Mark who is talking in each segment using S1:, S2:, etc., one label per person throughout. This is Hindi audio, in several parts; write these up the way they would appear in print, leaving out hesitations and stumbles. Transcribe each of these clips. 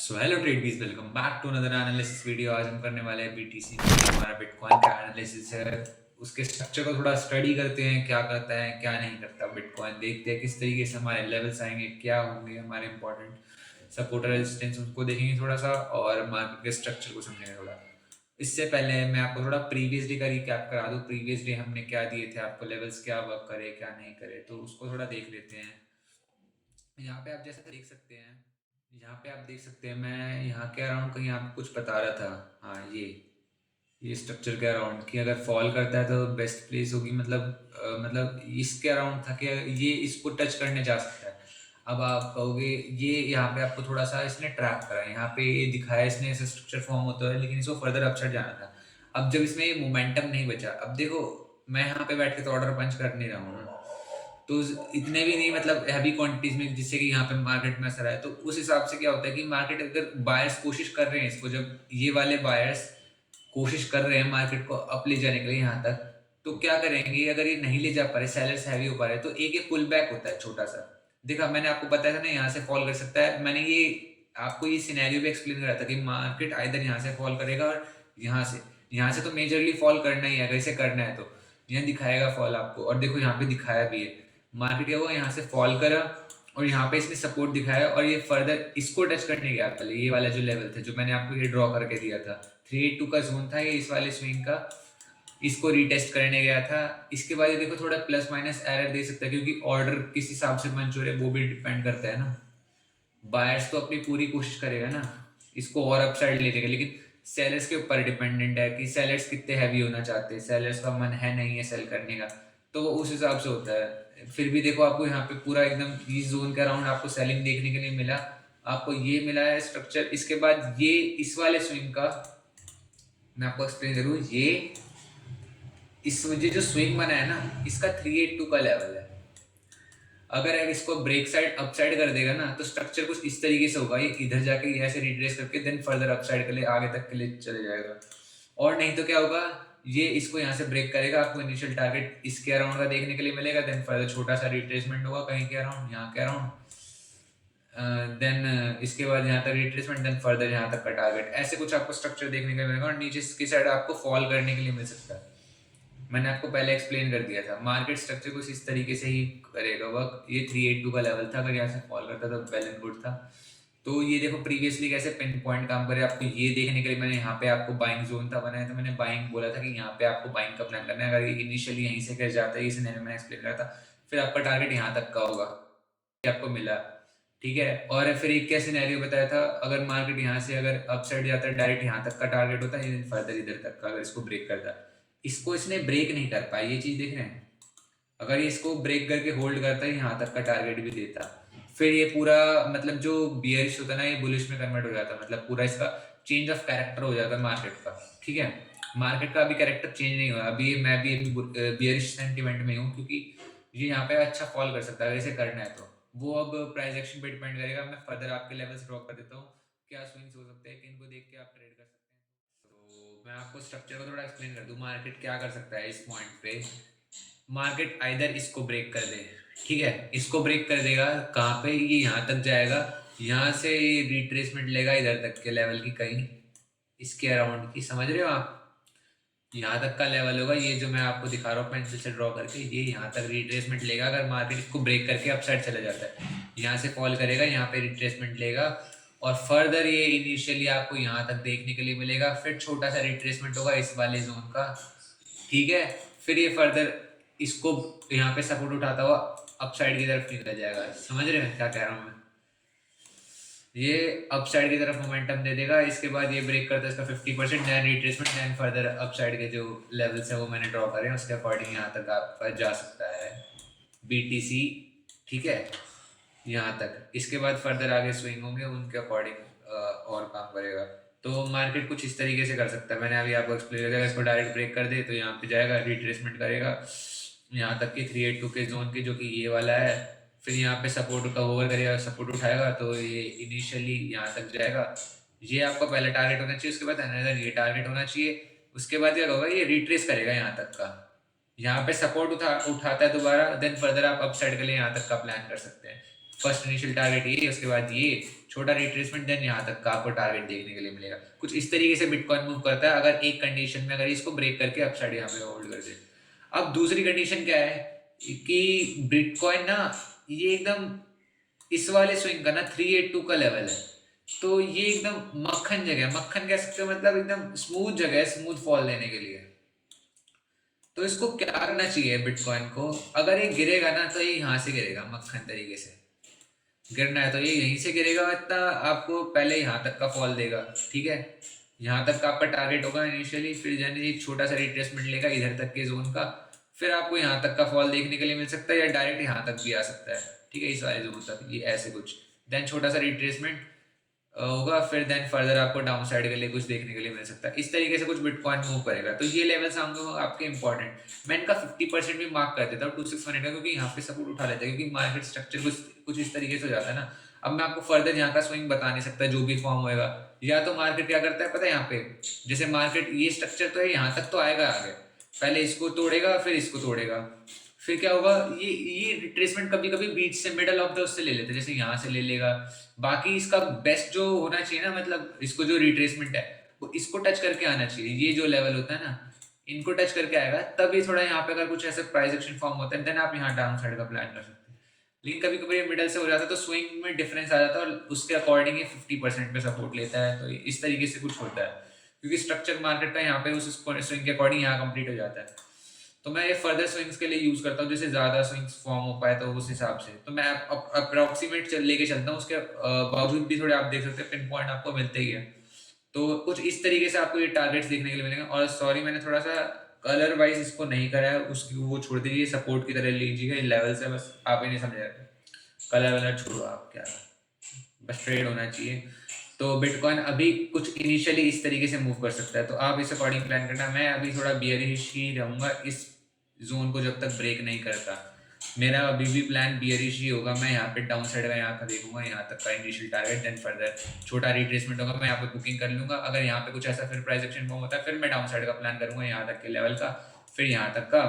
S1: सो हेलो ट्रेडवीज, welcome back to another analysis video. आज हम करने वाले हैं बीटीसी, हमारा बिटकॉइन का एनालिसिस है। उसके स्ट्रक्चर को थोड़ा स्टडी करते हैं, क्या करता है क्या नहीं करता बिटकॉइन, देखते हैं किस तरीके से हमारे लेवल्स आएंगे, क्या होंगे हमारे इंपॉर्टेंट सपोर्ट रेजिस्टेंस, उनको देखेंगे थोड़ा सा, और मार्केट के स्ट्रक्चर को समझेंगे थोड़ा। इससे पहले मैं आपको थोड़ा प्रीवियस डे का रिकैप करा दूँ। प्रीवियस डे हमने क्या दिए थे आपको, लेवल्स क्या वर्क करे क्या नहीं करे, तो उसको थोड़ा देख लेते हैं। यहाँ पे आप जैसे देख सकते हैं, मैं यहाँ के अराउंड कहीं आपको कुछ बता रहा था। हाँ, ये स्ट्रक्चर के अराउंड कि अगर फॉल करता है तो बेस्ट प्लेस होगी, मतलब इसके अराउंड था कि ये इसको टच करने जा सकता है। अब आप कहोगे ये यहाँ पे आपको थोड़ा सा इसने ट्रैप करा है, यहाँ पे ये दिखाया इसने ऐसे स्ट्रक्चर फॉर्म होता है, लेकिन इसको फर्दर अपसाइड जाना था। अब जब इसमें ये मोमेंटम नहीं बचा, अब देखो मैं यहाँ पे बैठ के तो ऑर्डर पंच कर नहीं रहा हूँ ना, तो इतने भी नहीं, मतलब हैवी क्वांटिटीज में, जिससे कि यहाँ पे मार्केट में असर आए। तो उस हिसाब से क्या होता है कि मार्केट अगर बायर्स कोशिश कर रहे हैं इसको, जब ये वाले बायर्स कोशिश कर रहे हैं मार्केट को अप ले जाने के लिए यहाँ तक, तो क्या करेंगे अगर ये नहीं ले जा पा रहे, सेलर्स हैवी हो पा रहे, तो एक पुल बैक होता है छोटा सा। देखा मैंने आपको बताया था ना, यहाँ से फॉल कर सकता है। मैंने ये आपको ये सिनेरियो भी एक्सप्लेन करा था कि मार्केट आइदर यहाँ से फॉल करेगा, और यहाँ से तो मेजरली फॉल करना ही है, अगर इसे करना है तो यहाँ दिखाएगा फॉल आपको। और देखो यहाँ पे दिखाया भी है, मार्केट क्या हुआ, यहाँ से फॉल करा और यहाँ पे इसने सपोर्ट दिखाया, और ये फर्दर इसको टच करने गया। पहले ये वाला जो लेवल था जो मैंने आपको ये ड्रॉ करके दिया था, 382 का जोन था ये इस वाले स्विंग का, इसको रीटेस्ट करने गया था। इसके बाद ये देखो थोड़ा प्लस माइनस एरर दे सकता है, क्योंकि ऑर्डर किस हिसाब से मंच हो रहे वो भी डिपेंड करता है ना। बायर्स तो अपनी पूरी कोशिश करेगा ना इसको और अपसाइड ले जाएगा, लेकिन सेलर्स के ऊपर डिपेंडेंट है कि सेलर्स कितने हैवी होना चाहते हैं, सेलर्स का मन है नहीं है सेल करने का, तो वो उस हिसाब से होता है। फिर भी देखो आपको यहाँ पे पूरा एकदम इस जोन के अराउंड आपको सेलिंग देखने के लिए मिला, आपको ये मिला है स्ट्रक्चर। इसके बाद ये इस वाले स्विंग का मैं आपको एक्सप्लेन करूँ, ये इस मुझे जो स्विंग बना है ना, इसका 382 का लेवल है। अगर इसको ब्रेक साइड अपसाइड कर देगा ना, तो स्ट्रक्चर कुछ इस तरीके से होगा, ये इधर जाके ऐसे रिट्रेस करके देन फर्दर अपसाइड के लिए आगे तक के लिए चले जाएगा। और नहीं तो क्या होगा, ये इसको यहाँ से ब्रेक करेगा, आपको इनिशियल टारगेट इसके अराउंड का देखने के लिए मिलेगा, देन फर्दर छोटा सा रिट्रेसमेंट होगा कहीं के अराउंड, यहाँ के अराउंड, देन इसके बाद यहाँ तक रिट्रेसमेंट, देन फर्दर यहाँ तक का टारगेट। ऐसे कुछ आपको स्ट्रक्चर देखने के लिए मिलेगा, और नीचे की साइड आपको फॉल करने के लिए मिल सकता है। मैंने आपको पहले एक्सप्लेन कर दिया था, मार्केट स्ट्रक्चर कुछ इस तरीके से ही करेगा वर्क। ये 382 का लेवल था, अगर यहाँ से फॉल करता तो वेल एंड गुड था। तो ये देखो प्रीवियसली कैसे पिन पॉइंट काम करे, आपको ये देखने के लिए मैंने यहाँ पे आपको बाइंग जोन था बनाया, तो मैंने बाइंग बोला था कि यहाँ पे आपको बाइंग का प्लान करना है। अगर ये इनिशियली यहीं से गिर जाता है, इस सिनेरियो में मैंने एक्सप्लेन करा था, फिर आपका टारगेट यहाँ तक का होगा, ये आपको मिला, ठीक है। और फिर एक क्या सिनेरियो बताया था, अगर मार्केट यहाँ से अगर अपसाइड जाता है, डायरेक्ट यहाँ तक का टारगेट होता है, फर्दर इधर तक का अगर इसको ब्रेक करता है। इसको इसने ब्रेक नहीं कर पाया, ये चीज देख रहे हैं। अगर ये इसको ब्रेक करके होल्ड करता है, यहाँ तक का टारगेट भी देता, फिर ये पूरा मतलब जो बियरिश होता है ना, ये बुलिश में कन्वर्ट हो जाता है, मतलब पूरा इसका चेंज ऑफ कैरेक्टर हो जाता है मार्केट का, ठीक है। मार्केट का अभी कैरेक्टर चेंज नहीं हुआ, अभी मैं भी बियरिश सेंटिमेंट में हूँ, क्योंकि ये यहाँ पे अच्छा फॉल कर सकता है अगर इसे करना है तो। वो अब प्राइस एक्शन पे डिपेंड करेगा। मैं फर्दर आपके लेवल्स ड्रॉ कर देता हूँ, क्या स्विंग्स हो सकते हैं, किनको देख के आप ट्रेड कर सकते हैं। तो मैं आपको स्ट्रक्चर को थोड़ा एक्सप्लेन कर दूं, मार्केट क्या कर सकता है इस पॉइंट पे। मार्केट आइदर इसको ब्रेक कर दे, ठीक है, इसको ब्रेक कर देगा, कहाँ पे, ये यहाँ तक जाएगा, यहाँ से रिट्रेसमेंट लेगा इधर तक के लेवल की, कहीं इसके अराउंड की, समझ रहे हो आप। यहाँ तक का लेवल होगा ये जो मैं आपको दिखा रहा हूँ पेंसिल से ड्रॉ करके, ये यहाँ तक रिट्रेसमेंट लेगा। अगर मार्केट इसको ब्रेक करके अपसाइड चला जाता है, यहाँ से फॉल करेगा, यहाँ पे रिट्रेसमेंट लेगा, और फर्दर ये इनिशियली आपको यहाँ तक देखने के लिए मिलेगा, फिर छोटा सा रिट्रेसमेंट होगा इस वाले जोन का, ठीक है। फिर ये फर्दर इसको यहाँ पे सपोर्ट उठाता हुआ अपसाइड की तरफ निकल जाएगा। समझ रहे हैं क्या कह रहा हूँ मैं, ये अपसाइड की तरफ मोमेंटम दे देगा। इसके बाद ये ब्रेक करता है इसका 50%, then retracement, then further upside के जो लेवल्स है वो मैंने ड्रॉ करे हैं, उसके अकॉर्डिंग यहाँ तक आपका जा सकता है बीटीसी, ठीक है, यहाँ तक। इसके बाद फर्दर आगे स्विंग होंगे, उनके अकॉर्डिंग और काम करेगा। तो मार्केट कुछ इस तरीके से कर सकता है, मैंने अभी आपको एक्सप्लेन किया। इसको डायरेक्ट ब्रेक कर दे तो यहाँ पे जाएगा, रिट्रेसमेंट करेगा यहाँ तक कि 382 के जोन की, जो कि ये वाला है, फिर यहाँ पे सपोर्ट का ओवर करेगा, सपोर्ट उठाएगा, तो ये इनिशियली यहाँ तक जाएगा। ये आपका पहला टारगेट होना चाहिए, उसके बाद अनदर ये टारगेट होना चाहिए। उसके बाद क्या होगा, ये रिट्रेस करेगा यहाँ तक का, यहाँ पे सपोर्ट उठाता है दोबारा, देन फर्दर आप अपसाइड के लिए यहाँ तक का प्लान कर सकते हैं। फर्स्ट इनिशियल टारगेट ये, उसके बाद ये छोटा रिट्रेसमेंट, देन यहाँ तक का आपको टारगेट देखने के लिए मिलेगा। कुछ इस तरीके से बिटकॉइन मूव करता है अगर एक कंडीशन में अगर इसको ब्रेक करके अपसाइड यहाँ पे होल्ड कर दे। अब दूसरी कंडीशन क्या है कि बिटकॉइन ना ये एकदम इस वाले स्विंग का ना 382 का लेवल है, तो ये एकदम मक्खन जगह है, मक्खन कह सकते हो, मतलब एकदम स्मूथ जगह है स्मूथ फॉल लेने के लिए। तो इसको क्या करना चाहिए बिटकॉइन को, अगर ये गिरेगा ना तो ये यहाँ से गिरेगा मक्खन तरीके से, गिरना है तो ये यहीं से गिरेगा, इतना आपको पहले यहाँ तक का फॉल देगा, ठीक है, यहाँ तक का आपका टारगेट होगा इनिशियली, फिर यानी एक छोटा सा रिट्रेसमेंट लेगा इधर तक के जोन का, फिर आपको यहाँ तक का फॉल देखने के लिए मिल सकता है या डायरेक्ट यहाँ तक भी आ सकता है, ठीक है, इस वाले जोन तक, ये ऐसे कुछ, देन छोटा सा रिट्रेसमेंट होगा, फिर देन फर्दर आपको डाउन साइड के लिए कुछ देखने के लिए मिल सकता है। इस तरीके से कुछ बिटकॉइन मूव करेगा, तो ये लेवल्स होंगे आपके इंपॉर्टेंट। मैं इनका 50% भी मार्क कर देता हूँ 2618 का, क्योंकि यहाँ पे सपोर्ट उठा लेता है, क्योंकि मार्केट स्ट्रक्चर कुछ इस तरीके से हो जाता है ना। अब मैं आपको फर्दर यहाँ का स्विंग बता नहीं सकता, जो भी फॉर्म होएगा, या तो मार्केट क्या करता है पता है, यहाँ पे जैसे मार्केट ये स्ट्रक्चर तो है, यहाँ तक तो आएगा आगे, पहले इसको तोड़ेगा फिर इसको तोड़ेगा, फिर क्या होगा, ये रिट्रेसमेंट कभी कभी बीच से मिडल ऑफ द उससे ले लेते हैं, जैसे यहाँ से ले लेगा, बाकी इसका बेस्ट जो होना चाहिए ना, मतलब इसको जो रिट्रेसमेंट है वो इसको टच करके आना चाहिए, ये जो लेवल होता है ना इनको टच करके आएगा, तब ये थोड़ा यहाँ पे अगर कुछ ऐसे प्राइस एक्शन फॉर्म होता है, देन आप यहाँ डाउन साइड का प्लान कर सकते हैं। लेकिन कभी कभी ये मिडल से हो जाता है तो स्विंग में डिफरेंस आ जाता है, और उसके अकॉर्डिंग ये 50% पे सपोर्ट लेता है, तो इस तरीके से कुछ होता है, क्योंकि स्ट्रक्चर मार्केट का यहाँ पे उस स्विंग के अकॉर्डिंग यहाँ कंप्लीट हो जाता है। तो मैं ये फर्दर स्विंग्स के लिए यूज करता हूँ, जैसे ज्यादा स्विंग्स फॉर्म हो पाए तो उस हिसाब से, तो मैं अप्रोक्सीमेट लेके चलता हूँ, उसके बावजूद भी थोड़े आप देख सकते हैं पिन पॉइंट आपको मिलते ही है। तो कुछ इस तरीके से आपको ये टारगेट्स देखने के लिए मिलेंगे। और सॉरी मैंने थोड़ा सा कलर वाइज इसको नहीं करा है, उसकी वो छोड़ दीजिए, सपोर्ट की तरह लीजिएगा, लेवल से बस आप ही नहीं समझ कलर वलर छोड़ो, आप क्या बस ट्रेड होना चाहिए। तो बिटकॉइन अभी कुछ इनिशियली इस तरीके से मूव कर सकता है, तो आप इस अकॉर्डिंग प्लान करना। मैं अभी थोड़ा बियरिश ही रहूँगा इस जोन को जब तक ब्रेक नहीं करता, मेरा अभी भी प्लान बियरिश ही होगा। मैं यहाँ पे डाउन साइड का यहाँ का देखूंगा, यहाँ तक का इनिशियल टारगेट, देन फर्दर छोटा रिट्रेसमेंट होगा, मैं यहाँ पे बुकिंग कर लूंगा। अगर यहाँ पे कुछ ऐसा फिर प्राइस एक्शन फॉर्म होता है, फिर मैं डाउन साइड का प्लान करूंगा यहाँ तक के लेवल का, फिर यहाँ तक का,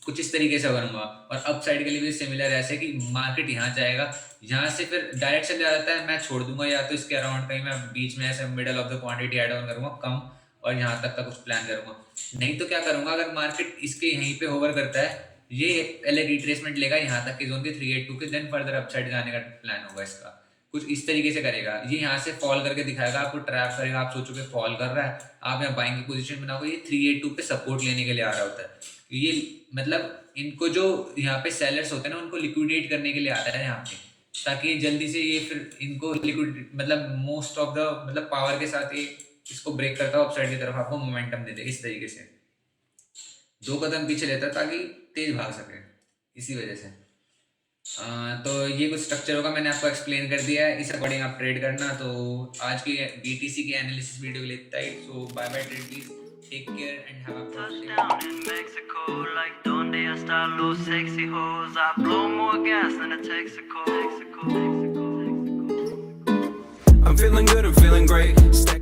S1: कुछ इस तरीके से करूंगा। और अप साइड के लिए भी सिमिलर ऐसे कि मार्केट यहाँ जाएगा, यहाँ से फिर डायरेक्ट चल जाता है, मैं छोड़ दूंगा, या तो इसके अराउंड कहीं मैं बीच में ऐसे middle of the quantity add on करूंगा कम, और यहाँ तक का कुछ प्लान करूंगा। नहीं तो क्या करूंगा, अगर मार्केट इसके यहीं पे होवर करता है, ये पहले रिट्रेसमेंट लेगा यहाँ तक के जोन के 382 के, देन फर्दर अपसाइड जाने का प्लान होगा इसका, कुछ इस तरीके से करेगा। ये यहाँ से फॉल करके दिखाएगा, आपको ट्रैप करेगा, आप सोचोगे फॉल कर रहा है, आप यहाँ बाइंग की पोजीशन बनाओगे, ये 382 पे सपोर्ट लेने के लिए आ रहा होता है। ये मतलब इनको जो यहाँ पे सेलर्स होते हैं ना, उनको लिक्विडेट करने के लिए आता है यहाँ पे, ताकि जल्दी से ये फिर इनको लिक्विड मतलब मोस्ट ऑफ द मतलब पावर के साथ ये इसको ब्रेक करता है, अपसाइड की तरफ आपको मोमेंटम दे दे, इस तरीके से 2 कदम पीछे लेता है ताकि तेज भाग सके, इसी वजह से। तो ये कुछ स्ट्रक्चर होगा, मैंने आपको एक्सप्लेन कर दिया है, इस अकॉर्डिंग आप ट्रेड करना। तो आज की BTC की एनालिसिस वीडियो के लिए इतना ही। So bye bye trade please, take care and have a
S2: Touchdown in Mexico, like donde hasta los sexy hoes. I blow more gas than a Texaco. I'm feeling good, I'm feeling great.